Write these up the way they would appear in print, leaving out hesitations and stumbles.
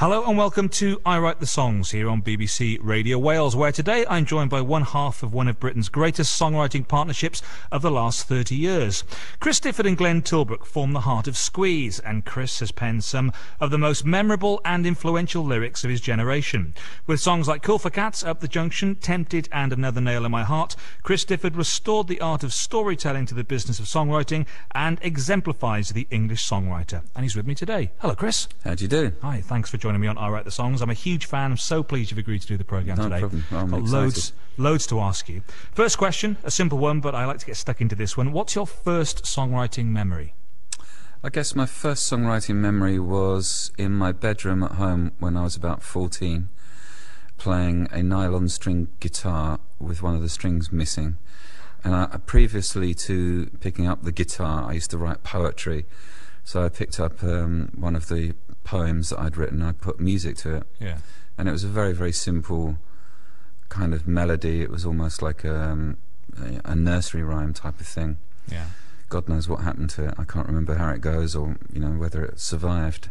Hello and welcome to I Write the Songs here on BBC Radio Wales, where today I'm joined by one half of one of Britain's greatest songwriting partnerships of the last 30 years. Chris Difford and Glenn Tilbrook form the heart of Squeeze, and Chris has penned some of the most memorable and influential lyrics of his generation. With songs like Cool for Cats, Up the Junction, Tempted and Another Nail in My Heart, Chris Difford restored the art of storytelling to the business of songwriting and exemplifies the English songwriter. And he's with me today. Hello, Chris. How do you do? Hi, thanks for joining me on I Write the Songs. I'm a huge fan. I'm so pleased you've agreed to do the programme today. No problem. I'm Got excited. loads to ask you. First question, a simple one, but I like to get stuck into this one. What's your first songwriting memory? I guess my first songwriting memory was in my bedroom at home when I was about 14, playing a nylon string guitar with one of the strings missing. And previously to picking up the guitar, I used to write poetry. So I picked up one of the poems that I'd written. I put music to it. Yeah. And it was a very, very simple kind of melody. It was almost like a nursery rhyme type of thing. Yeah. God knows what happened to it. I can't remember how it goes, or whether it survived.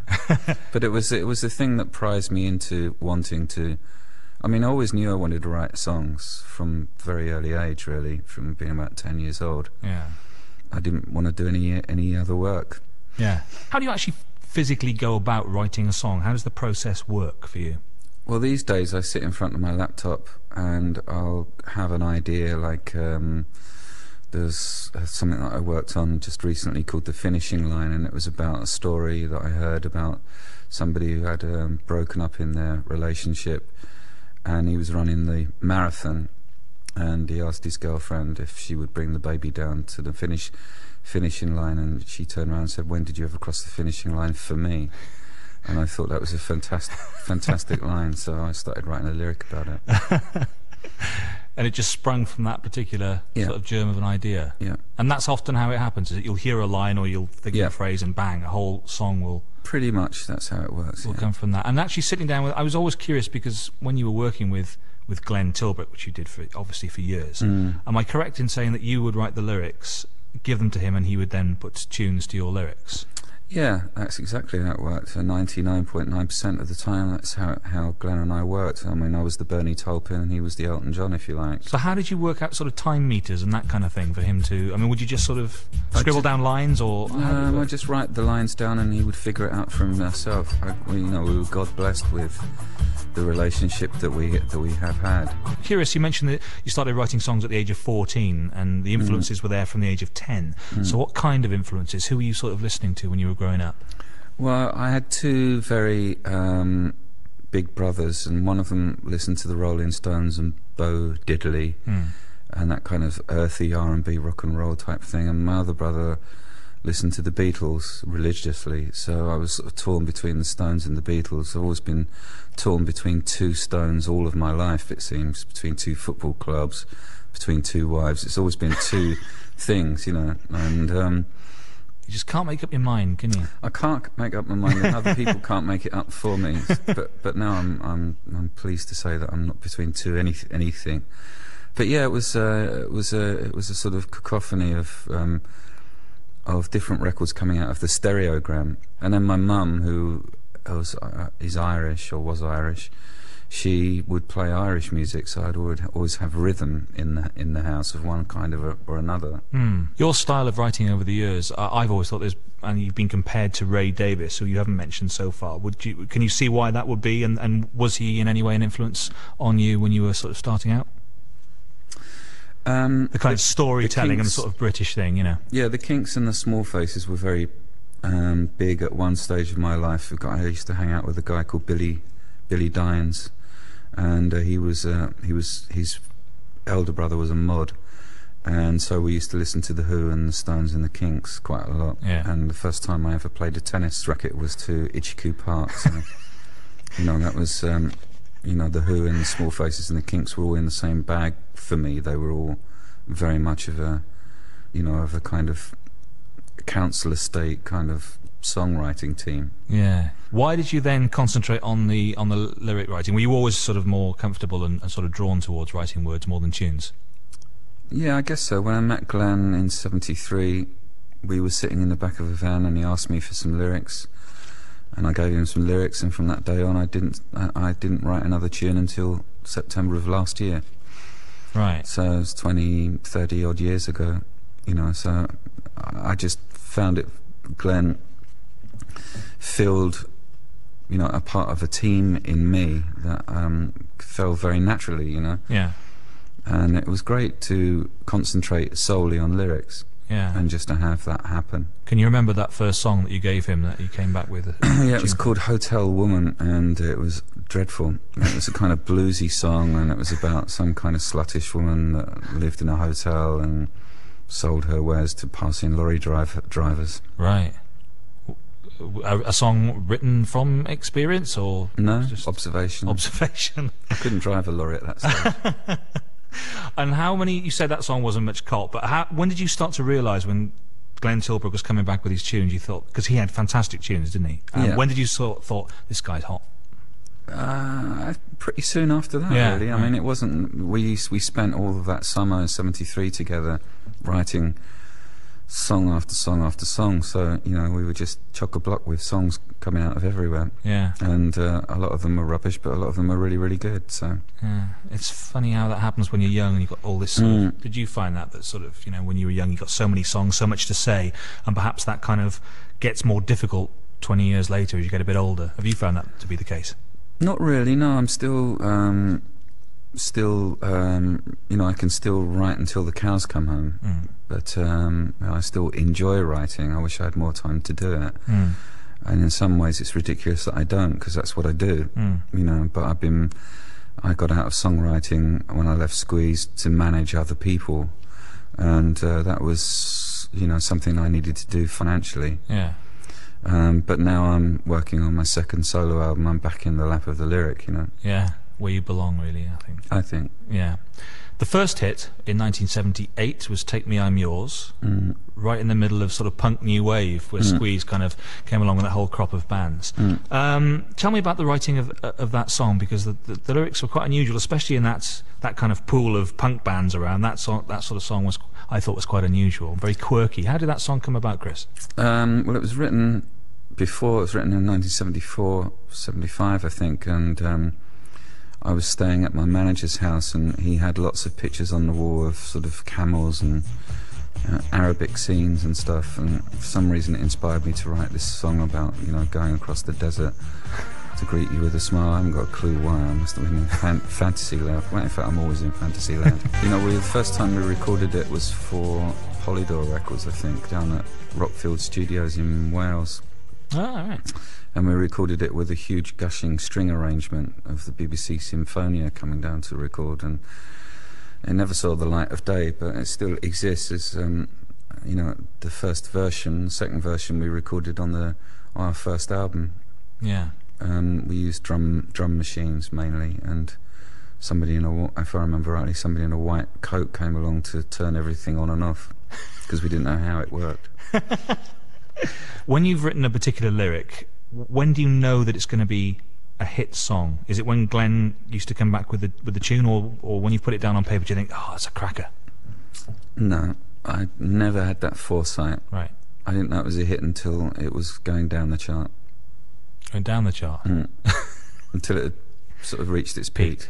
But it was the thing that prized me into wanting to. I mean, I always knew I wanted to write songs from a very early age, really, from being about 10 years old. Yeah. I didn't want to do any other work. Yeah. How do you actually physically go about writing a song? How does the process work for you? Well, these days I sit in front of my laptop and I'll have an idea, like there's something that I worked on just recently called The Finishing Line, and it was about a story that I heard about somebody who had broken up in their relationship, and he was running the marathon, and he asked his girlfriend if she would bring the baby down to the finishing line, and she turned around and said, "When did you ever cross the finishing line for me?" And I thought that was a fantastic line, so I started writing a lyric about it. And it just sprung from that particular sort of germ of an idea. Yeah. And that's often how it happens, is that you'll hear a line or you'll think of a phrase and bang, a whole song will... Pretty much that's how it works. Will come from that. And actually sitting down with... I was always curious because when you were working with Glenn Tilbrook, which you did obviously for years, am I correct in saying that you would write the lyrics, give them to him, and he would then put tunes to your lyrics? Yeah, that's exactly how it worked. For 99.9% of the time, that's how Glenn and I worked. I mean, I was the Bernie Taupin and he was the Elton John, if you like. So how did you work out sort of time meters and that kind of thing for him to... I mean, would you just sort of scribble down lines, or... I just write the lines down and he would figure it out for himself. We were God blessed with the relationship that we have had. Curious, you mentioned that you started writing songs at the age of 14 and the influences were there from the age of 10. So what kind of influences? Who were you sort of listening to when you were growing up? Well, I had two very big brothers, and one of them listened to the Rolling Stones and Bo Diddley and that kind of earthy R&B rock and roll type thing, and my other brother listened to the Beatles religiously. So I was sort of torn between the Stones and the Beatles. I've always been torn between two Stones all of my life, it seems, between two football clubs, between two wives. It's always been two things, and you just can't make up your mind, can you? I can't make up my mind, and other people can't make it up for me. But now I'm pleased to say that I'm not between anything. But yeah, it was a sort of cacophony of different records coming out of the stereogram. And then my mum, who is Irish, or was Irish, she would play Irish music, so I'd always have rhythm in the house of one kind or another. Your style of writing over the years, I've always thought and you've been compared to Ray Davies, who you haven't mentioned so far. Can you see why that would be, and was he in any way an influence on you when you were sort of starting out? The kind of storytelling and the sort of British thing, Yeah, the Kinks and the Small Faces were very big at one stage of my life. I used to hang out with a guy called Billy Dines, and his elder brother was a mod, and so we used to listen to the Who and the Stones and the Kinks quite a lot. Yeah. And the first time I ever played a tennis racket was to Ichiku Park. So, that was the Who and the Small Faces and the Kinks were all in the same bag for me. They were all very much of a kind of council estate kind of songwriting team. Yeah. Why did you then concentrate on the lyric writing? Were you always sort of more comfortable and sort of drawn towards writing words more than tunes? Yeah, I guess so. When I met Glenn in '73, we were sitting in the back of a van and he asked me for some lyrics, and I gave him some lyrics, and from that day on I didn't write another tune until September of last year. Right. So it was 30 odd years ago, you know, so I just found it, Glenn filled, you know, a part of a team in me that fell very naturally, you know. Yeah. And it was great to concentrate solely on lyrics. Yeah. And just to have that happen. Can you remember that first song that you gave him that he came back with? Yeah, it was called Hotel Woman, and it was dreadful. It was a kind of bluesy song, and it was about some kind of sluttish woman that lived in a hotel and sold her wares to passing lorry drivers. Right. A song written from experience, or no, just observation? Observation. I couldn't drive a lorry at that stage. And how many? You said that song wasn't much cult, but when did you start to realise when Glenn Tilbrook was coming back with his tunes? You thought, because he had fantastic tunes, didn't he? Yeah. When did you thought this guy's hot? Pretty soon after that, yeah, really. I mean, it wasn't. We spent all of that summer in '73 together, writing song after song after song. So you know, we were just chock-a-block with songs coming out of everywhere. Yeah. And a lot of them are rubbish, but a lot of them are really, really good. So yeah, it's funny how that happens when you're young and you've got all this sort of, did you find that sort of, you know, when you were young you got so many songs, so much to say, and perhaps that kind of gets more difficult 20 years later as you get a bit older? Have you found that to be the case? Not really, no. I'm still you know, I can still write until the cows come home. But I still enjoy writing. I wish I had more time to do it. And in some ways it's ridiculous that I don't, because that's what I do. You know, but I got out of songwriting when I left Squeeze to manage other people, and that was, you know, something I needed to do financially. Yeah. But now I'm working on my second solo album. I'm back in the lap of the lyric, you know. Yeah, where you belong, really, I think. Yeah. The first hit in 1978 was Take Me, I'm Yours, right in the middle of sort of punk new wave, where Squeeze kind of came along with that whole crop of bands. Tell me about the writing of that song, because the lyrics were quite unusual, especially in that kind of pool of punk bands around. That sort of song I thought was quite unusual, very quirky. How did that song come about, Chris? Well, it was written before. It was written in 1974, 75, I think, and I was staying at my manager's house, and he had lots of pictures on the wall of sort of camels and Arabic scenes and stuff, and for some reason it inspired me to write this song about, you know, going across the desert to greet you with a smile. I haven't got a clue why. I must have been in Fantasyland. Well, in fact, I'm always in Fantasyland. You know, the first time we recorded it was for Polydor Records, I think, down at Rockfield Studios in Wales. Oh, right. And we recorded it with a huge gushing string arrangement of the BBC Symphonia coming down to record, and it never saw the light of day, but it still exists as, you know, the first version. The second version we recorded on our first album. Yeah. We used drum machines mainly, and somebody if I remember rightly, somebody in a white coat came along to turn everything on and off, because we didn't know how it worked. When you've written a particular lyric, when do you know that it's going to be a hit song? Is it when Glenn used to come back with the tune, or when you put it down on paper do you think, oh, it's a cracker? No, I never had that foresight. Right. I didn't know it was a hit until it was going down the chart. Going down the chart? Until it had sort of reached its peak,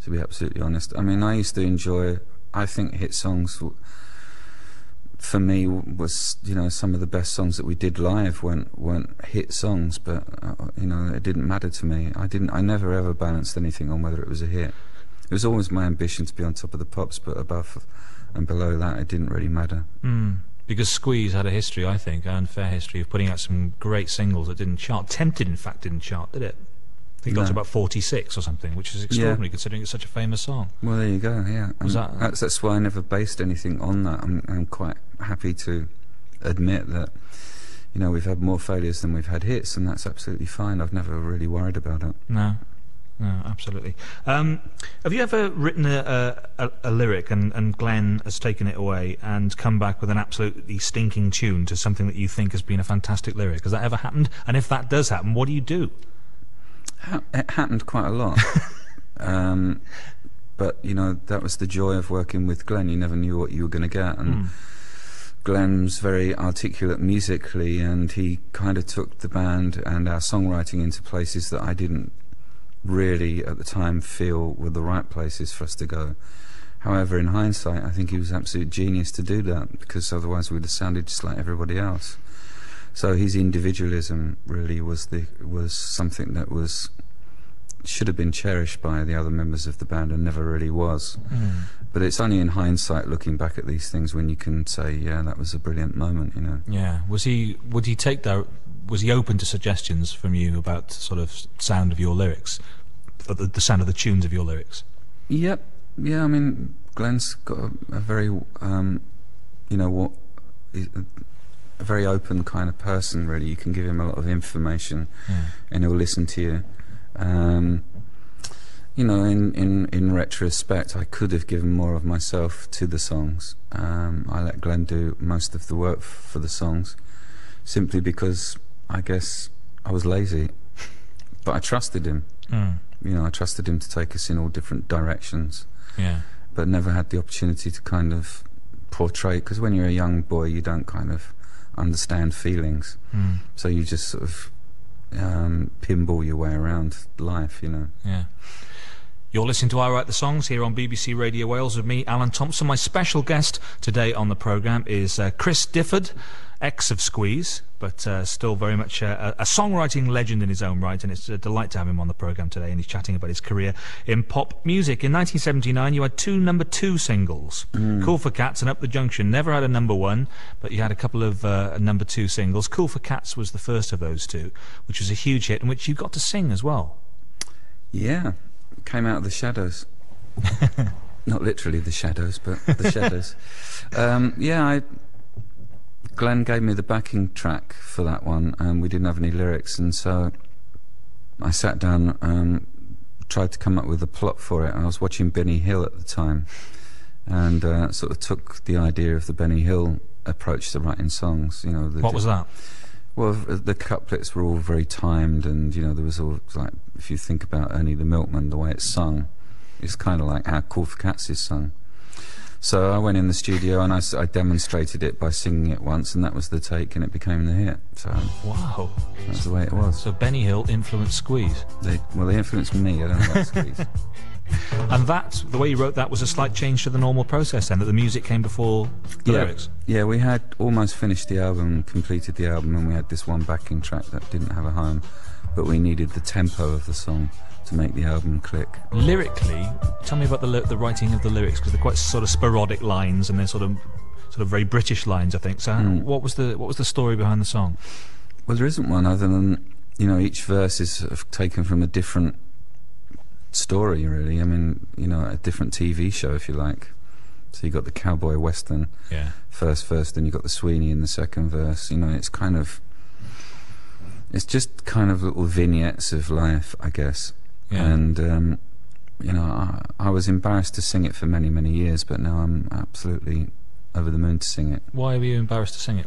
to be absolutely honest. I mean, I used to enjoy, I think hit songs for me was, you know, some of the best songs that we did live weren't hit songs, but you know, it didn't matter to me. I never ever balanced anything on whether it was a hit. It was always my ambition to be on top of the pops, but above and below that it didn't really matter. Because Squeeze had a history, I think, an unfair history of putting out some great singles that didn't chart. Tempted, in fact, didn't chart, did it? I think it got to about 46 or something, which is extraordinary considering it's such a famous song. Well, there you go. Yeah, that's why I never based anything on that. I'm quite happy to admit that, you know, we've had more failures than we've had hits, and that's absolutely fine. I've never really worried about it. No, absolutely. Have you ever written a lyric and Glenn has taken it away and come back with an absolutely stinking tune to something that you think has been a fantastic lyric? Has that ever happened? And if that does happen, what do you do? It happened quite a lot. But, you know, that was the joy of working with Glenn. You never knew what you were going to get. And Glenn's very articulate musically, and he kind of took the band and our songwriting into places that I didn't really at the time feel were the right places for us to go. However, in hindsight, I think he was absolute genius to do that, because otherwise we'd have sounded just like everybody else. So his individualism really was something that should have been cherished by the other members of the band and never really was. But it's only in hindsight, looking back at these things, when you can say, yeah, that was a brilliant moment, you know. Yeah. Was he open to suggestions from you about sort of sound of your lyrics, the sound of the tunes of your lyrics? Yep. Yeah, I mean, Glenn's got a very, a very open kind of person, really. You can give him a lot of information, and he'll listen to you. In retrospect, I could have given more of myself to the songs. I let Glenn do most of the work for the songs, simply because I guess I was lazy. But I trusted him. I trusted him to take us in all different directions. Yeah. But never had the opportunity to kind of portray, because when you're a young boy, you don't kind of understand feelings. So you just sort of pinball your way around life, you know. Yeah. You're listening to I Write the Songs here on BBC Radio Wales with me, Alan Thompson. My special guest today on the programme is Chris Difford, ex of Squeeze, but still very much a songwriting legend in his own right, and it's a delight to have him on the programme today, and he's chatting about his career in pop music. In 1979 you had 2 number 2 singles, Cool for Cats and Up the Junction. Never had a number 1, but you had a couple of number 2 singles. Cool for Cats was the first of those 2, which was a huge hit, and which you got to sing as well. Yeah, came out of the shadows. Not literally the shadows, but the shadows. Glenn gave me the backing track for that one, and we didn't have any lyrics, and so I sat down and tried to come up with a plot for it. I was watching Benny Hill at the time, and sort of took the idea of the Benny Hill approach to writing songs. You know, what was that? Well, the couplets were all very timed, and there was all, like, if you think about Ernie the Milkman, the way it's sung, it's kind of like how Cool for Cats is sung. So I went in the studio and I demonstrated it by singing it once, and that was the take, and it became the hit. So wow, that's the way it was. So Benny Hill influenced Squeeze. They influenced me. I don't know about Squeeze. And that, the way you wrote that, was a slight change to the normal process then, that the music came before the lyrics? Yeah, we had almost finished the album, completed the album, and we had this one backing track that didn't have a home, but we needed the tempo of the song to make the album click. Lyrically, tell me about the writing of the lyrics, because they're quite sort of sporadic lines, and they're sort of very British lines, I think. So what was the story behind the song? Well, there isn't one, other than each verse is sort of taken from a different story, really. I mean, a different TV show, if you like. So you got the cowboy western first verse, then you got the Sweeney in the second verse. It's just kind of little vignettes of life, I guess. And I was embarrassed to sing it for many, many years, but now I'm absolutely over the moon to sing it. Why were you embarrassed to sing it?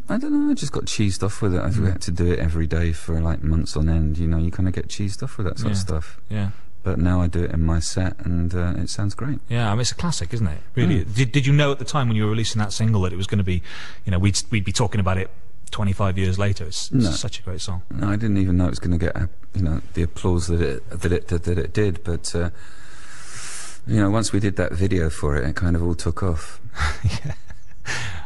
I don't know, I just got cheesed off with it. I had to do it every day for like months on end. You kind of get cheesed off with that sort of stuff. Yeah. But now I do it in my set, and it sounds great. Yeah, I mean, it's a classic, isn't it? Really. Did you know at the time when you were releasing that single that it was going to be, we'd be talking about it 25 years later? It's such a great song. No, I didn't even know it was going to get the applause that it did. But once we did that video for it, it kind of all took off. Yeah.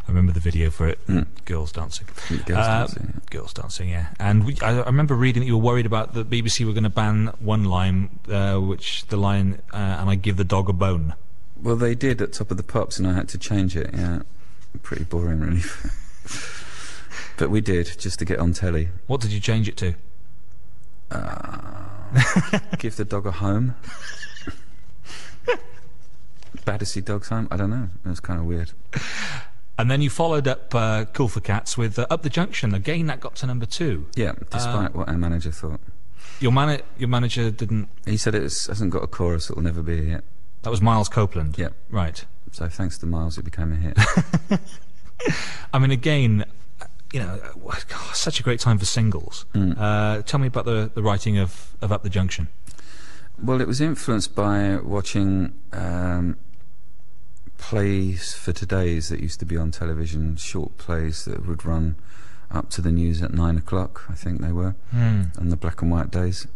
I remember the video for it. Girls dancing. Girls dancing, yeah. And I remember reading that you were worried about the BBC were going to ban one line, which the line, and I give the dog a bone. Well, they did at Top of the Pops, and I had to change it. Yeah, pretty boring, really. But we did, just to get on telly. What did you change it to? Give the dog a home. Battersea Dog's Home? I don't know. It was kind of weird. And then you followed up Cool for Cats with Up the Junction. Again, that got to number 2. Yeah, despite what our manager thought. Your manager didn't... He said it hasn't got a chorus, it'll never be a hit. That was Miles Copeland? Yeah. Right. So thanks to Miles, it became a hit. I mean, again, such a great time for singles. Tell me about the writing of Up the Junction. Well, it was influenced by watching plays for today's that used to be on television, short plays that would run up to the news at 9 o'clock, I think they were, on the black and white days.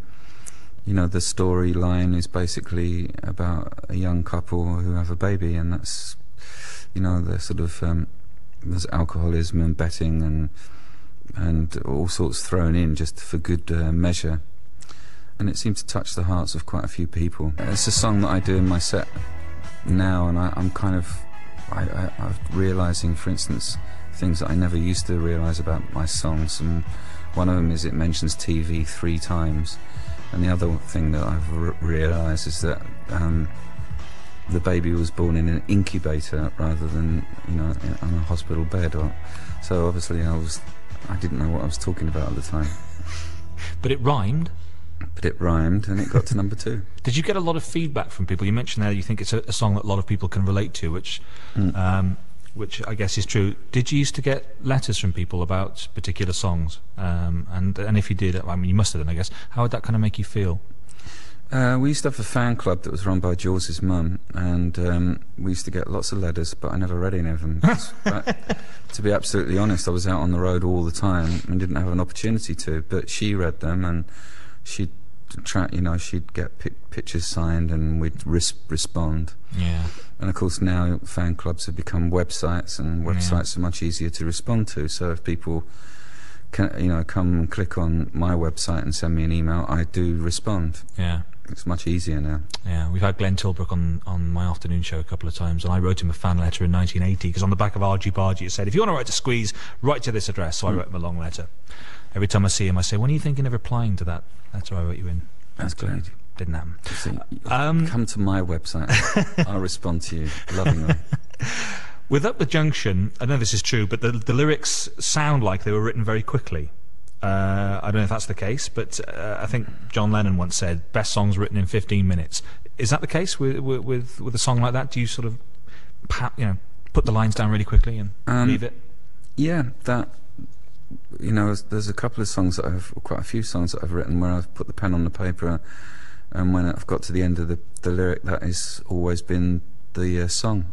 You know, the storyline is basically about a young couple who have a baby, and that's, you know, the sort of there's alcoholism and betting and all sorts thrown in just for good measure, and it seemed to touch the hearts of quite a few people. It's a song that I do in my set now, and I'm kind of I'm realising, for instance, things that I never used to realise about my songs, and one of them is it mentions TV 3 times, and the other thing that I've realised is that the baby was born in an incubator rather than, you know, on a hospital bed. So obviously I didn't know what I was talking about at the time. But it rhymed. But it rhymed, and it got to number 2. Did you get a lot of feedback from people? You mentioned there you think it's a song that a lot of people can relate to, which I guess is true. Did you used to get letters from people about particular songs? And if you did, I mean, you must have done, I guess. How would that kind of make you feel? We used to have a fan club that was run by Jules's mum, and we used to get lots of letters, but I never read any of them. To be absolutely honest, I was out on the road all the time and didn't have an opportunity to. But she read them, and she'd she'd get pictures signed, and we'd respond. Yeah. And of course now fan clubs have become websites, and websites are much easier to respond to. So if people can, come and click on my website and send me an email, I do respond. Yeah. It's much easier now. Yeah, we've had Glenn Tilbrook on my afternoon show a couple of times, and I wrote him a fan letter in 1980, because on the back of Argy Bargy it said, if you want to write to Squeeze, write to this address. So I wrote him a long letter. Every time I see him, I say, when are you thinking of replying to that letter I wrote you in? That's great. Didn't happen. See, come to my website. I'll respond to you lovingly. With Up the Junction, I know this is true, but the lyrics sound like they were written very quickly. I don't know if that's the case, but I think John Lennon once said, best songs written in 15 minutes. Is that the case with a song like that? Do you sort of put the lines down really quickly and leave it? Yeah, that... there's a couple of songs quite a few songs that I've written where I've put the pen on the paper, and when I've got to the end of the lyric, that has always been the song.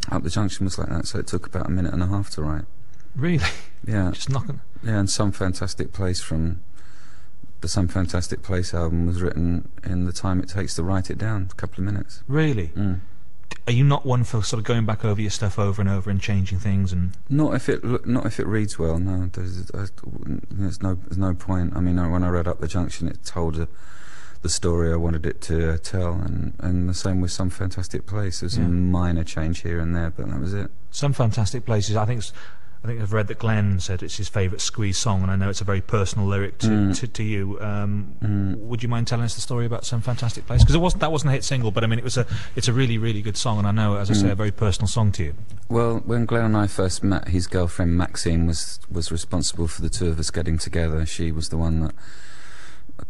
Up the Junction was like that, so it took about a minute and a half to write. Really? Yeah. Just knocking. Yeah, and Some Fantastic Place from the Some Fantastic Place album was written in the time it takes to write it down, a couple of minutes. Really? Are you not one for sort of going back over your stuff over and over and changing things and? Not if it reads well. No, there's no point. I mean, when I read Up the Junction, it told the story I wanted it to tell, and the same with Some Fantastic Place. There's a minor change here and there, but that was it. Some Fantastic Places. I think I've read that Glenn said it's his favourite Squeeze song, and I know it's a very personal lyric to you. Would you mind telling us the story about Some Fantastic Place? Because that wasn't a hit single, but I mean it's a really, really good song, and I know, as I say, a very personal song to you. Well, when Glenn and I first met, his girlfriend Maxine was responsible for the two of us getting together. She was the one that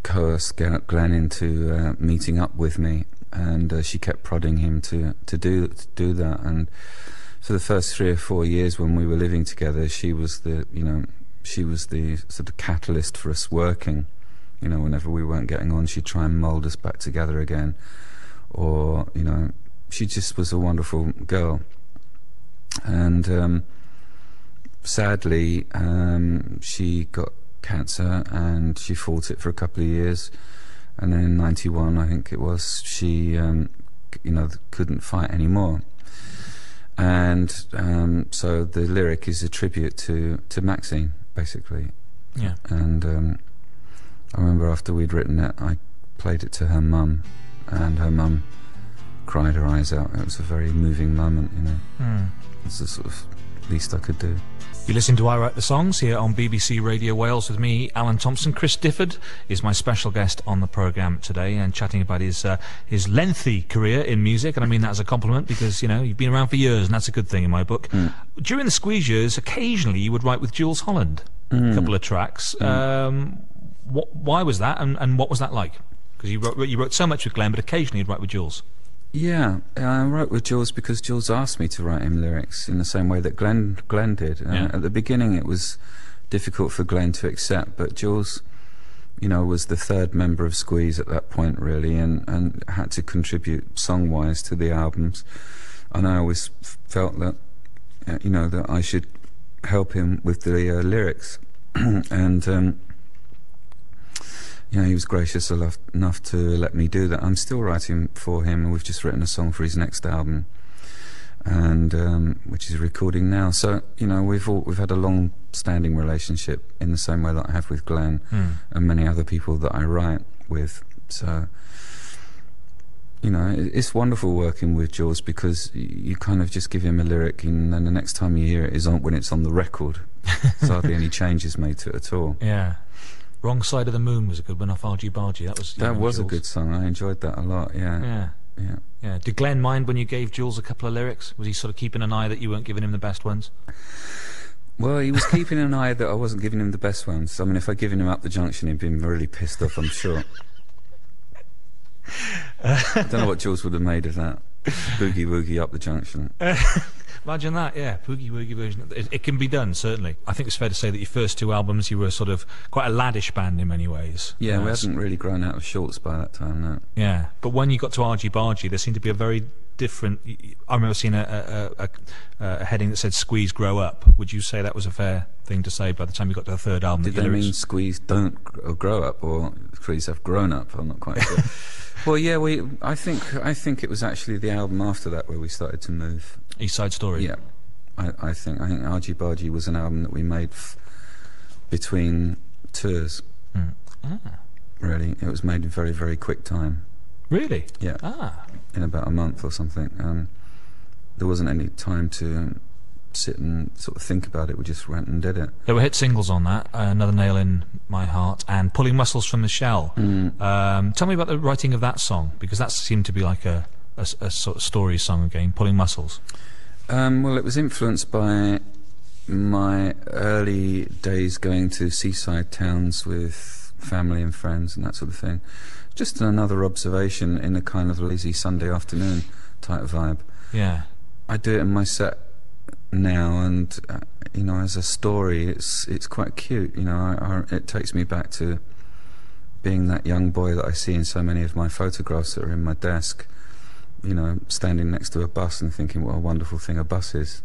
coerced Glenn into meeting up with me, and she kept prodding him to do that. And for the first 3 or 4 years when we were living together, she was the sort of catalyst for us working. Whenever we weren't getting on, she'd try and mould us back together again, or she just was a wonderful girl. And sadly, she got cancer, and she fought it for a couple of years, and then in 91, I think it was, she couldn't fight anymore. And so the lyric is a tribute to Maxine, basically. Yeah. And I remember after we'd written it, I played it to her mum, and her mum cried her eyes out. It was a very moving moment, It's the sort of least I could do. You listen to I Write the Songs here on BBC Radio Wales with me, Alan Thompson. Chris Difford is my special guest on the programme today, and chatting about his lengthy career in music, and I mean that as a compliment, because you've been around for years, and that's a good thing in my book. During the Squeeze years, occasionally you would write with Jools Holland, a couple of tracks. Why was that, and what was that like? Because you wrote so much with Glenn, but occasionally you'd write with Jools. Yeah, I wrote with Jools because Jools asked me to write him lyrics in the same way that Glenn did. At the beginning it was difficult for Glenn to accept, but Jools, was the third member of Squeeze at that point, really, and had to contribute song-wise to the albums. and I always felt that that I should help him with the lyrics, and he was gracious enough to let me do that. I'm still writing for him, and we've just written a song for his next album, and which is recording now. So we've had a long-standing relationship in the same way that I have with Glenn and many other people that I write with. So it's wonderful working with Jules, because you kind of just give him a lyric, and then the next time you hear it is when it's on the record. There's hardly any changes made to it at all. Yeah. Wrong Side of the Moon was a good one off Argy Bargy. That was a good song. I enjoyed that a lot. Yeah. Did Glenn mind when you gave Jules a couple of lyrics? Was he sort of keeping an eye that you weren't giving him the best ones? Well, he was keeping an eye that I wasn't giving him the best ones. I mean, if I'd given him Up the Junction, he'd been really pissed off, I'm sure. I don't know what Jules would have made of that. Boogie Woogie Up the Junction. Imagine that, yeah. Boogie Woogie version. It can be done, certainly. I think it's fair to say that your first two albums, you were sort of quite a laddish band in many ways. Yeah, we hadn't really grown out of shorts by that time, no. Yeah, but when you got to Argy Bargy, there seemed to be a very different... I remember seeing a heading that said "Squeeze, Grow Up." Would you say that was a fair thing to say by the time you got to the third album? Did they mean Squeeze don't grow up, or Squeeze have grown up? I'm not quite sure. Well, yeah, I think it was actually the album after that where we started to move. East Side Story. Yeah, I think Argy Bargy was an album that we made between tours. Really, it was made in very, very quick time. Really? Yeah. In about a month or something. There wasn't any time to sit and sort of think about it. We just went and did it. There were hit singles on that, Another Nail in My Heart and Pulling Muscles from the Shell. Tell me about the writing of that song, because that seemed to be like a sort of story song again, Pulling Muscles. Well, it was influenced by my early days going to seaside towns with family and friends and that sort of thing. Just another observation in a kind of lazy Sunday afternoon type vibe. Yeah. I do it in my set now, and as a story, it's quite cute. It takes me back to being that young boy that I see in so many of my photographs that are in my desk. Standing next to a bus and thinking what a wonderful thing a bus is.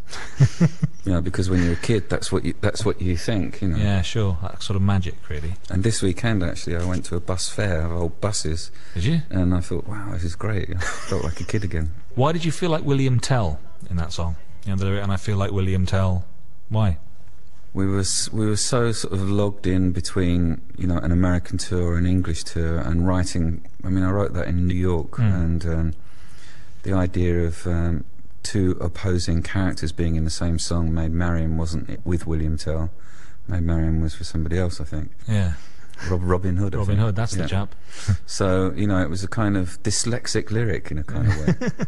Because when you're a kid, that's what you think. Yeah, sure. That sort of magic, really. And this weekend, actually, I went to a bus fair of old buses. Did you? And I thought, wow, this is great. I felt like a kid again. Why did you feel like William Tell in that song? And I feel like William Tell. Why? We were so sort of logged in between an American tour and English tour, and writing. I mean, I wrote that in New York, and the idea of two opposing characters being in the same song made Marion wasn't with William Tell. Made Marion was for somebody else, I think. Yeah. Robin Hood. Robin Hood, that's the chap. So it was a kind of dyslexic lyric in a kind of way.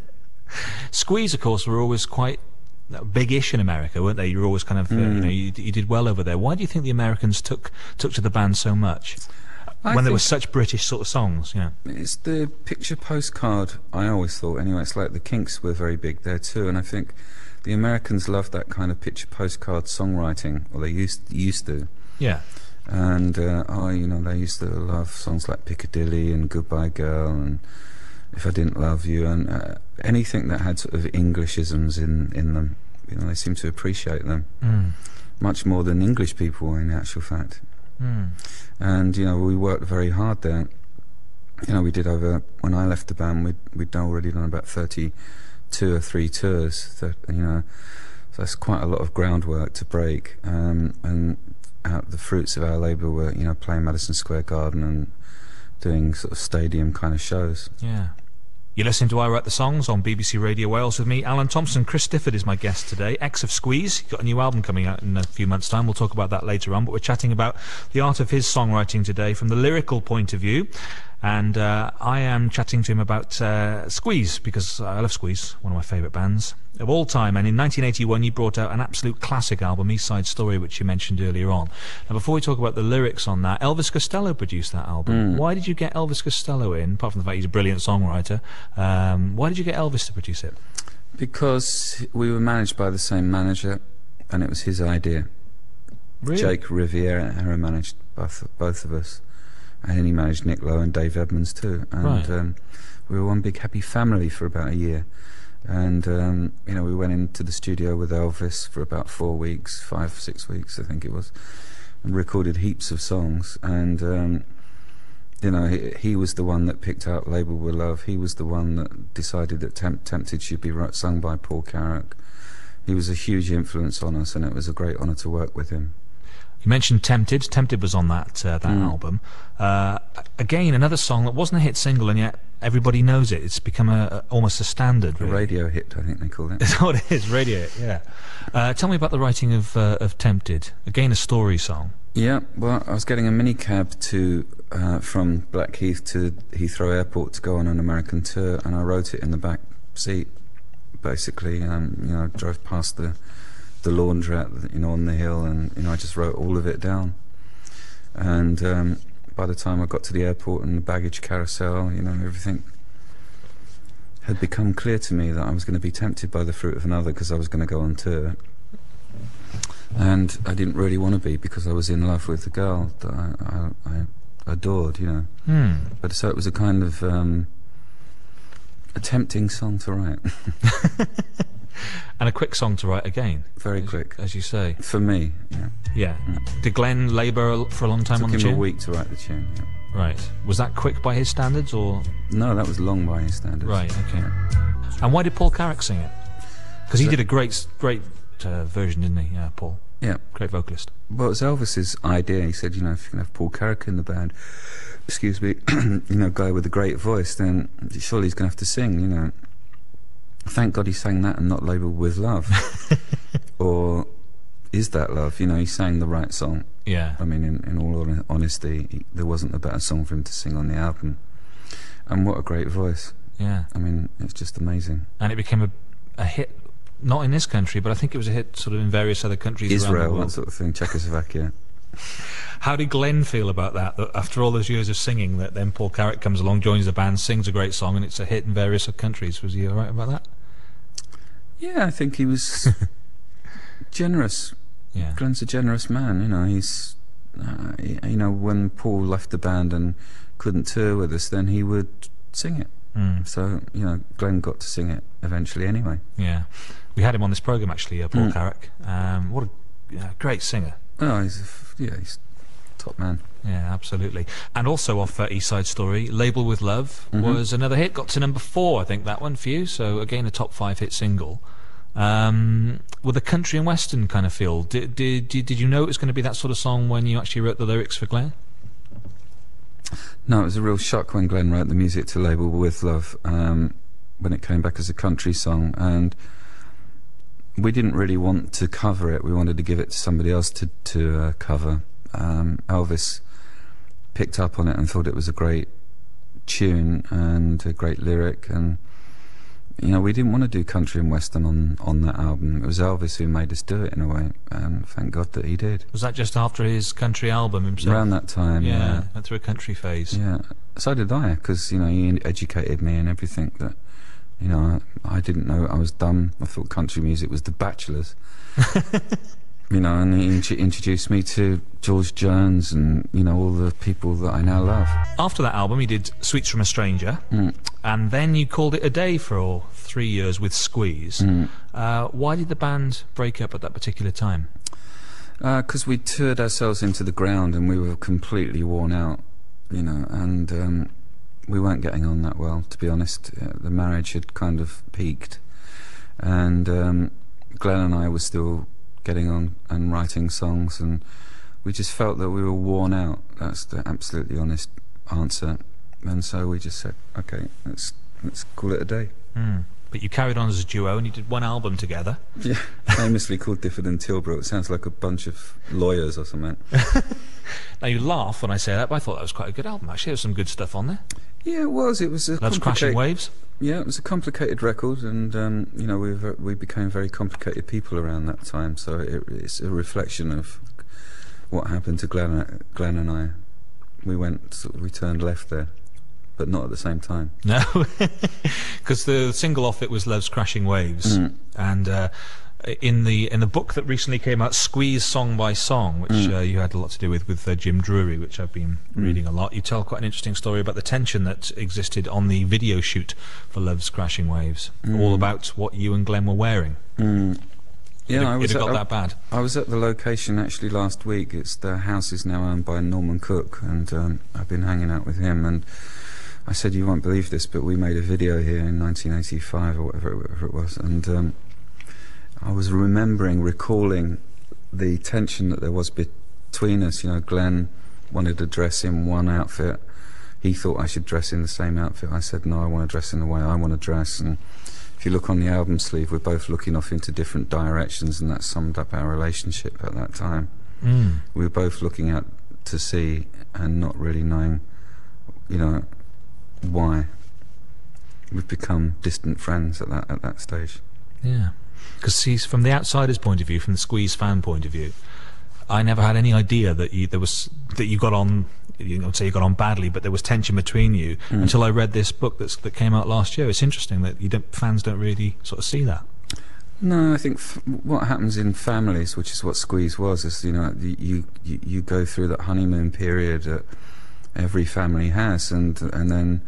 Squeeze, of course, were always quite big-ish in America, weren't they? You were always kind of, you did well over there. Why do you think the Americans took to the band so much? When there were such British sort of songs, It's the picture postcard, I always thought, anyway. It's like the Kinks were very big there too, and I think the Americans loved that kind of picture postcard songwriting, or they used to. Yeah. And, they used to love songs like Piccadilly and Goodbye Girl and If I Didn't Love You, and anything that had sort of Englishisms in them. They seemed to appreciate them much more than English people, in actual fact. And we worked very hard there. We did when I left the band, we'd already done about 32 or 3 tours. So that's quite a lot of groundwork to break. And the fruits of our labour were playing Madison Square Garden and doing sort of stadium kind of shows. Yeah. You're listening to I Write the Songs on BBC Radio Wales with me, Alan Thompson. Chris Difford is my guest today, ex of Squeeze. He's got a new album coming out in a few months' time. We'll talk about that later on, but we're chatting about the art of his songwriting today from the lyrical point of view. And I am chatting to him about Squeeze, because I love Squeeze, one of my favourite bands of all time. And in 1981 you brought out an absolute classic album, East Side Story, which you mentioned earlier on. Now, before we talk about the lyrics on that, Elvis Costello produced that album. Why did you get Elvis Costello in, apart from the fact he's a brilliant songwriter? Why did you get Elvis to produce it? Because we were managed by the same manager, and it was his idea. Really? Jake Riviera managed both of us. And he managed Nick Lowe and Dave Edmonds too. And we were one big happy family for about a year. And you know, we went into the studio with Elvis for about 4 weeks, 5-6 weeks I think it was, and recorded heaps of songs. And you know, he was the one that picked out Label with Love. He was the one that decided that Tempted should be sung by Paul Carrack. He was a huge influence on us, and it was a great honour to work with him. You mentioned Tempted. Tempted was on that album. Again, another song that wasn't a hit single, and yet everybody knows it. It's become almost a standard. Really. A radio hit, I think they call it. That's what it is, radio hit, yeah. Tell me about the writing of Tempted. Again, a story song. Yeah, well, I was getting a minicab from Blackheath to Heathrow Airport to go on an American tour, and I wrote it in the back seat. Basically, you know, I drove past the laundrette, you know, on the hill, and you know, I just wrote all of it down. And by the time I got to the airport and the baggage carousel, you know, everything had become clear to me that I was going to be tempted by the fruit of another, because I was going to go on tour. And I didn't really want to be, because I was in love with the girl that I adored, you know. But so it was a kind of a tempting song to write. And a quick song to write again. Very quick. As you say. For me, yeah. Yeah. Did Glenn labour for a long time on the tune? It took him a week to write the tune, yeah. Right. Was that quick by his standards, or...? No, that was long by his standards. Right, okay. Yeah. And why did Paul Carrack sing it? Because he did a great version, didn't he, Paul? Yeah. Great vocalist. Well, it was Elvis's idea. He said, you know, if you can have Paul Carrack in the band, excuse me, you know, a guy with a great voice, then surely he's going to have to sing, you know. Thank God he sang that and not Labelled with Love. Or Is That Love? You know, he sang the right song. Yeah. I mean, in all honesty, there wasn't a better song for him to sing on the album. And what a great voice. Yeah. I mean, it's just amazing. And it became a hit, not in this country, but I think it was a hit sort of in various other countries around the Israel, world. that sort of thing, Czechoslovakia. How did Glenn feel about that after all those years of singing, that then Paul Carrack comes along, joins the band, sings a great song, and it's a hit in various countries? Was he all right about that? Yeah, I think he was generous. Yeah. Glenn's a generous man, you know. He's, you know, when Paul left the band and couldn't tour with us, then he would sing it. So, you know, Glenn got to sing it eventually anyway. Yeah. We had him on this programme, actually, Paul Carrack. What a great singer. Oh, he's top man. Yeah, absolutely. And also off East Side Story, Label with Love was another hit. Got to number 4, I think, that one for you. So again, a top 5 hit single. With a country and western kind of feel. Did you know it was going to be that sort of song when you actually wrote the lyrics for Glenn? No, it was a real shock when Glenn wrote the music to Label with Love, when it came back as a country song, and we didn't really want to cover it. We wanted to give it to somebody else to cover. Elvis picked up on it and thought it was a great tune and a great lyric, and you know, we didn't want to do country and western on that album. It was Elvis who made us do it, in a way, and thank God that he did. Was that just after his country album himself? Around that time, yeah. Went through a country phase. Yeah, so did I, because, you know, he educated me and everything that, you know, I didn't know. I was dumb. I thought country music was The Bachelors. You know, and he introduced me to George Jones and, you know, all the people that I now love. After that album, you did Sweets from a Stranger, and then you called it a day for 3 years with Squeeze. Why did the band break up at that particular time? Because we toured ourselves into the ground and we were completely worn out, you know, and we weren't getting on that well, to be honest. The marriage had kind of peaked, and Glenn and I were still getting on and writing songs, and we just felt that we were worn out. That's the absolutely honest answer. And so we just said, okay, let's call it a day. But you carried on as a duo, and you did one album together. Yeah, famously called Difford and Tilbrook. It sounds like a bunch of lawyers or something. Now, you laugh when I say that, but I thought that was quite a good album, actually. There was some good stuff on there. Yeah, it was. It was a Love's Crashing Waves. Yeah, it was a complicated record, and you know, we became very complicated people around that time. So it's a reflection of what happened to Glenn and I. We turned left there, but not at the same time. No, because the single off it was Love's Crashing Waves, and in the book that recently came out, Squeeze Song by Song, which you had a lot to do with Jim Drury, which I've been reading a lot. You tell quite an interesting story about the tension that existed on the video shoot for Love's Crashing Waves, all about what you and Glenn were wearing. Yeah, it got that bad. I was at the location actually last week. The house is now owned by Norman Cook, and I've been hanging out with him, and I said, you won't believe this, but we made a video here in 1985 or whatever it was, and I was recalling the tension that there was between us. You know, Glenn wanted to dress in one outfit. He thought I should dress in the same outfit. I said, no, I want to dress in the way I want to dress. And if you look on the album sleeve, we're both looking off into different directions, and that summed up our relationship at that time. We were both looking out to sea and not really knowing, you know, why. We've become distant friends at that stage. Yeah. Because, see, from the outsider's point of view, from the Squeeze fan point of view, I never had any idea that you got on. You don't say you got on badly, but there was tension between you until I read this book that came out last year. It's interesting that fans don't really sort of see that. No, I think what happens in families, which is what Squeeze was, is you go through that honeymoon period that every family has, and then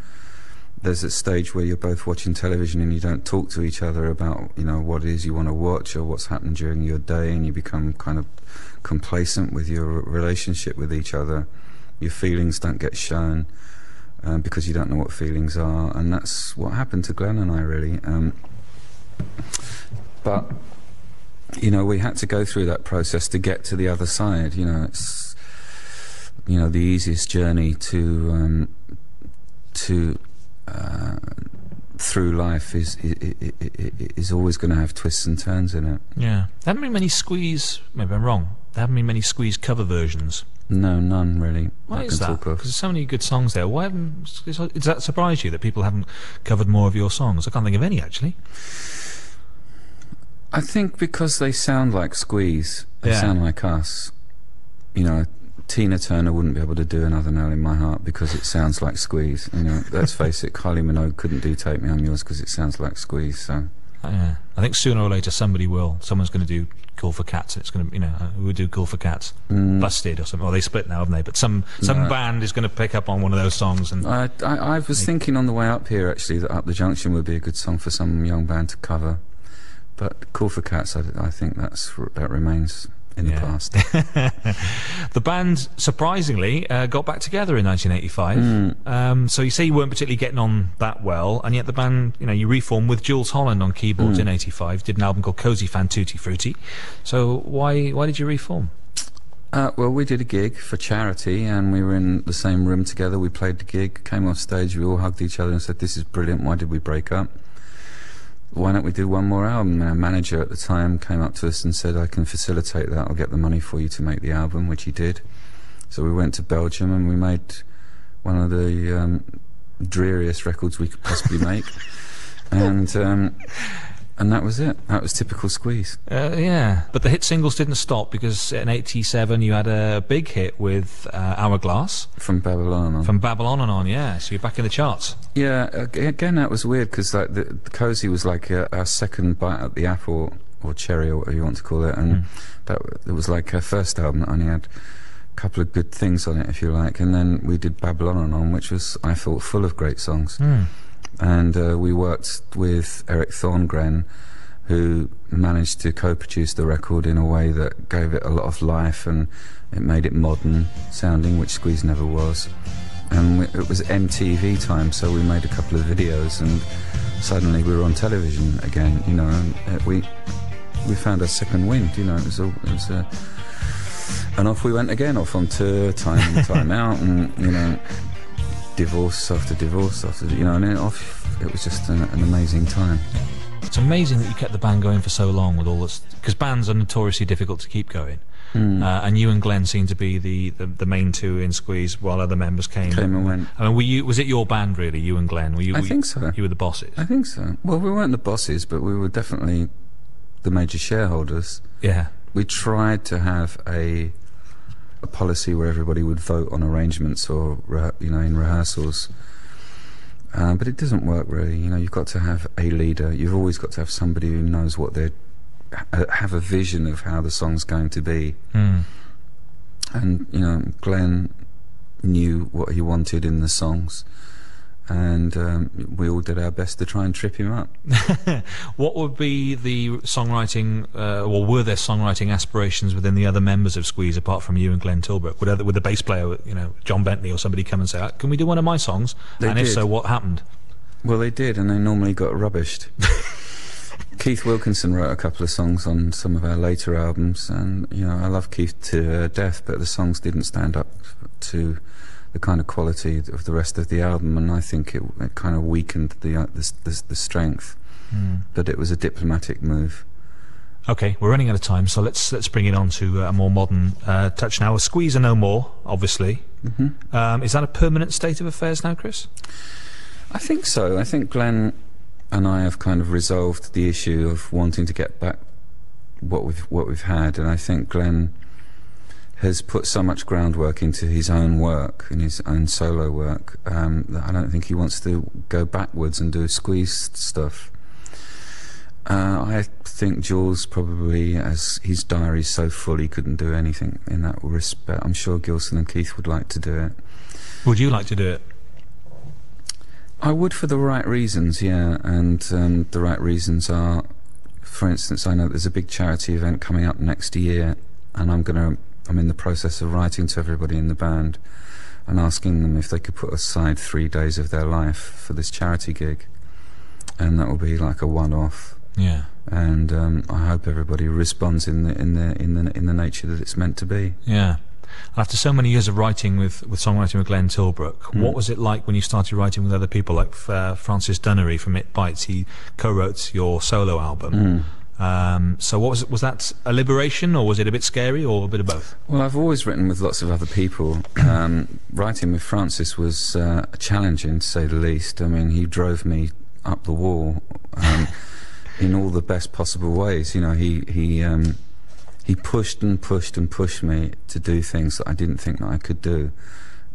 there's a stage where you're both watching television and you don't talk to each other about, you know, what it is you want to watch or what's happened during your day, and you become kind of complacent with your relationship with each other. Your feelings don't get shown because you don't know what feelings are, and that's what happened to Glenn and I, really. But, you know, we had to go through that process to get to the other side. You know, it's, you know, the easiest journey through life is always going to have twists and turns in it. Yeah. There haven't been many Squeeze, maybe I'm wrong, there haven't been many Squeeze cover versions. No, none really. Why is that? Because there's so many good songs there. Why does that surprise you that people haven't covered more of your songs? I can't think of any, actually. I think because they sound like Squeeze, they sound like us. You know, Tina Turner wouldn't be able to do Another Nail in My Heart because it sounds like Squeeze. You know, let's face it, Kylie Minogue couldn't do Take Me I'm Yours because it sounds like Squeeze. So yeah, I think sooner or later somebody will. Someone's going to do Call for Cats. It's going to, you know, who would do Call for Cats? Busted or something. Well, they split now, haven't they? But some band is going to pick up on one of those songs. And I was thinking on the way up here actually that Up the Junction would be a good song for some young band to cover. But Call for Cats, I think that remains in the past. The band, surprisingly, got back together in 1985. So you say you weren't particularly getting on that well, and yet the band, you know, you reformed with Jules Holland on keyboards in 85, did an album called Cozy Fan Tutti Frutti. So why did you reform? Well, we did a gig for charity, and we were in the same room together. We played the gig, came off stage, we all hugged each other and said, this is brilliant, why did we break up? Why don't we do one more album? And our manager at the time came up to us and said, I can facilitate that, I'll get the money for you to make the album, which he did. So we went to Belgium and we made one of the dreariest records we could possibly make. And that was it. That was typical Squeeze. Yeah, but the hit singles didn't stop, because in 87 you had a big hit with Hourglass. From Babylon On. From Babylon On, yeah. So you're back in the charts. Yeah, again, that was weird, because like, the Cozy was like our second bite at the apple, or cherry, or whatever you want to call it. And it was like our first album that only had a couple of good things on it, if you like. And then we did Babylon On, which was, I thought, full of great songs. And we worked with Eric Thorngren, who managed to co-produce the record in a way that gave it a lot of life, and it made it modern sounding, which Squeeze never was. And it was MTV time, so we made a couple of videos, and suddenly we were on television again, you know, and we found our second wind, you know. It was and off we went again, off on tour, time in, time out, and, you know, divorce after divorce after, you know, and then off. It was just an amazing time. It's amazing that you kept the band going for so long with all this, because bands are notoriously difficult to keep going. And you and Glenn seemed to be the main two in Squeeze, while other members came and went. I mean, was it your band really, you and Glenn? I think so. You were the bosses? I think so. Well, we weren't the bosses, but we were definitely the major shareholders. Yeah. We tried to have a policy where everybody would vote on arrangements, or, you know, in rehearsals. But it doesn't work really. You know, you've got to have a leader. You've always got to have somebody who knows what they're have a vision of how the song's going to be. And Glenn knew what he wanted in the songs, and we all did our best to try and trip him up. What would be the songwriting, or were there songwriting aspirations within the other members of Squeeze apart from you and Glenn Tilbrook? Would the bass player, John Bentley or somebody come and say, "Can we do one of my songs?" And if so, what happened? Well, they did, and they normally got rubbished. Keith Wilkinson wrote a couple of songs on some of our later albums, and I love Keith to death, but the songs didn't stand up to the kind of quality of the rest of the album, and I think it kind of weakened the strength. But it was a diplomatic move. Okay, we're running out of time, so let's bring it on to a more modern touch now. Squeeze are no more, obviously. Is that a permanent state of affairs now, Chris? I think so. I think Glenn and I have kind of resolved the issue of wanting to get back what we've had, and I think Glenn has put so much groundwork into his own work and his own solo work that I don't think he wants to go backwards and do Squeeze stuff. I think Jules probably, as his diary's so full, he couldn't do anything in that respect. I'm sure Gilson and Keith would like to do it. Would you like to do it? I would, for the right reasons, yeah. And the right reasons are, for instance, I know there's a big charity event coming up next year, and I'm in the process of writing to everybody in the band and asking them if they could put aside 3 days of their life for this charity gig, and that will be like a one-off. Yeah. And I hope everybody responds in the nature that it's meant to be. Yeah. After so many years of writing with songwriting with Glenn Tilbrook, what was it like when you started writing with other people like Francis Dunnery from It Bites? He co-wrote your solo album. So what was that a liberation, or was it a bit scary, or a bit of both? Well, I've always written with lots of other people. Writing with Francis was challenging, to say the least. I mean, he drove me up the wall in all the best possible ways. He pushed and pushed and pushed me to do things that I didn't think that I could do,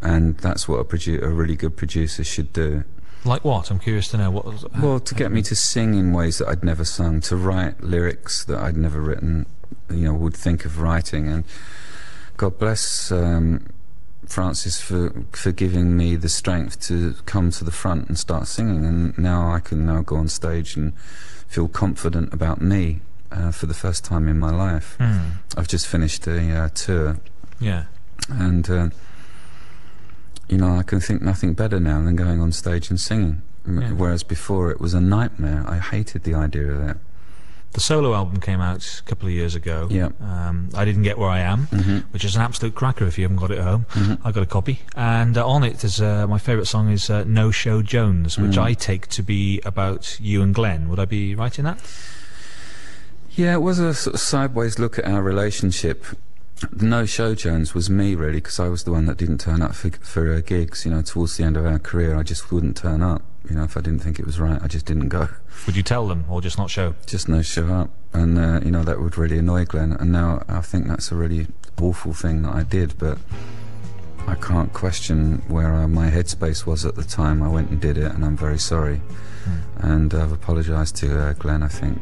and that's what a really good producer should do. Like what? I'm curious to know. Well, to get me to sing in ways that I'd never sung, to write lyrics that I'd never written, would think of writing. And God bless Francis for giving me the strength to come to the front and start singing. And now I can go on stage and feel confident about me for the first time in my life. I've just finished a tour. Yeah. And I can think nothing better now than going on stage and singing. Yeah. Whereas before it was a nightmare. I hated the idea of that. The solo album came out a couple of years ago. Yeah. I Didn't Get Where I Am, which is an absolute cracker if you haven't got it at home. I've got a copy. And on it, there's my favourite song is No Show Jones, which I take to be about you and Glenn. Would I be right in that? Yeah, it was a sort of sideways look at our relationship. The No Show Jones was me, really, because I was the one that didn't turn up for gigs. Towards the end of our career, I just wouldn't turn up. If I didn't think it was right, I just didn't go. Would you tell them, or just not show? Just no show up. And, that would really annoy Glenn. And now I think that's a really awful thing that I did, but I can't question where my headspace was at the time. I went and did it, and I'm very sorry. And I've apologised to Glenn, I think.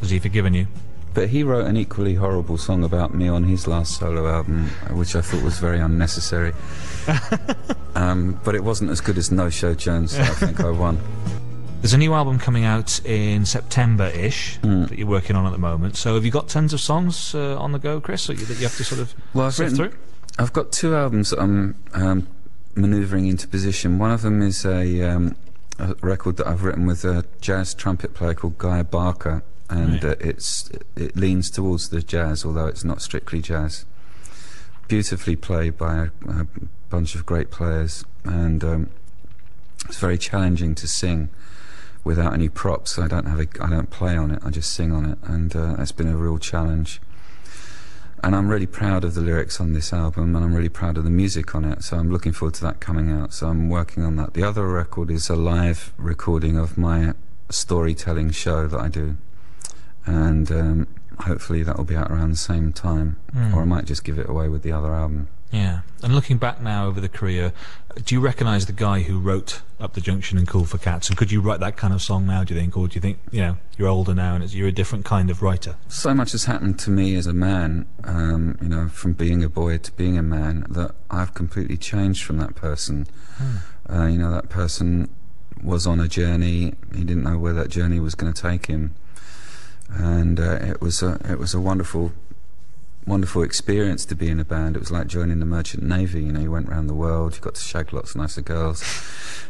Has he forgiven you? But he wrote an equally horrible song about me on his last solo album, which I thought was very unnecessary. But it wasn't as good as No Show Jones, so I think I won. There's a new album coming out in September-ish that you're working on at the moment. So have you got tons of songs on the go, Chris, that you have to sort of sift through? I've got 2 albums that I'm manoeuvring into position. One of them is a record that I've written with a jazz trumpet player called Guy Barker, and it leans towards the jazz, although it's not strictly jazz. Beautifully played by a bunch of great players, and it's very challenging to sing without any props. I don't play on it, I just sing on it, and it's been a real challenge. And I'm really proud of the lyrics on this album, and I'm really proud of the music on it, so I'm looking forward to that coming out. So I'm working on that. The other record is a live recording of my storytelling show that I do, and hopefully that will be out around the same time, or I might just give it away with the other album. Yeah. And looking back now over the career, do you recognise the guy who wrote Up the Junction and Cool for Cats? And could you write that kind of song now, do you think? Or do you think, you know, you're older now and you're a different kind of writer? So much has happened to me as a man, you know, from being a boy to being a man, that I've completely changed from that person. You know, that person was on a journey. He didn't know where that journey was going to take him. And it was a wonderful experience to be in a band. It was like joining the Merchant Navy. You know, you went around the world, you got to shag lots of nicer girls.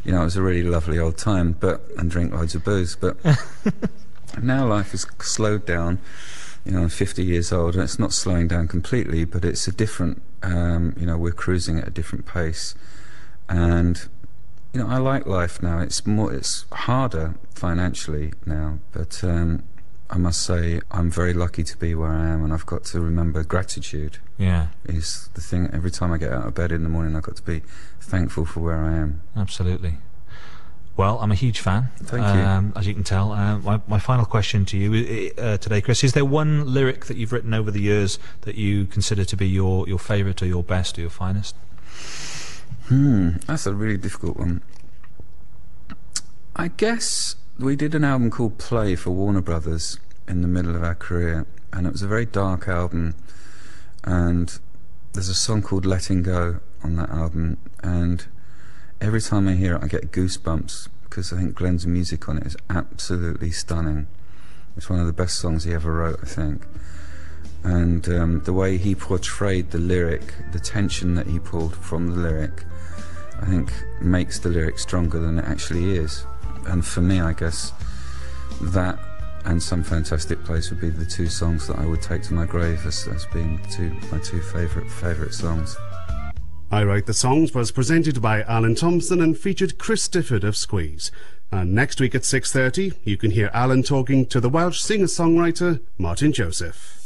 You know, it was a really lovely old time, and drink loads of booze. But now life has slowed down. You know, I'm 50 years old, and it's not slowing down completely, but it's a different, you know, we're cruising at a different pace. And, you know, I like life now. It's harder financially now, but I must say I'm very lucky to be where I am, and I've got to remember gratitude. Yeah, is the thing. Every time I get out of bed in the morning, I've got to be thankful for where I am. Absolutely. Well, I'm a huge fan. Thank you. As you can tell. My final question to you today, Chris, is there one lyric that you've written over the years that you consider to be your favourite or your best or your finest? That's a really difficult one. I guess we did an album called Play for Warner Brothers in the middle of our career, and it was a very dark album, and there's a song called Letting Go on that album, and every time I hear it I get goosebumps, because I think Glenn's music on it is absolutely stunning. It's one of the best songs he ever wrote, I think. And the way he portrayed the lyric, the tension that he pulled from the lyric, I think makes the lyric stronger than it actually is. And for me, I guess that and Some Fantastic Place would be the two songs that I would take to my grave as being my two favourite songs. I Write the Songs was presented by Alan Thompson and featured Chris Difford of Squeeze. And next week at 6:30, you can hear Alan talking to the Welsh singer-songwriter Martin Joseph.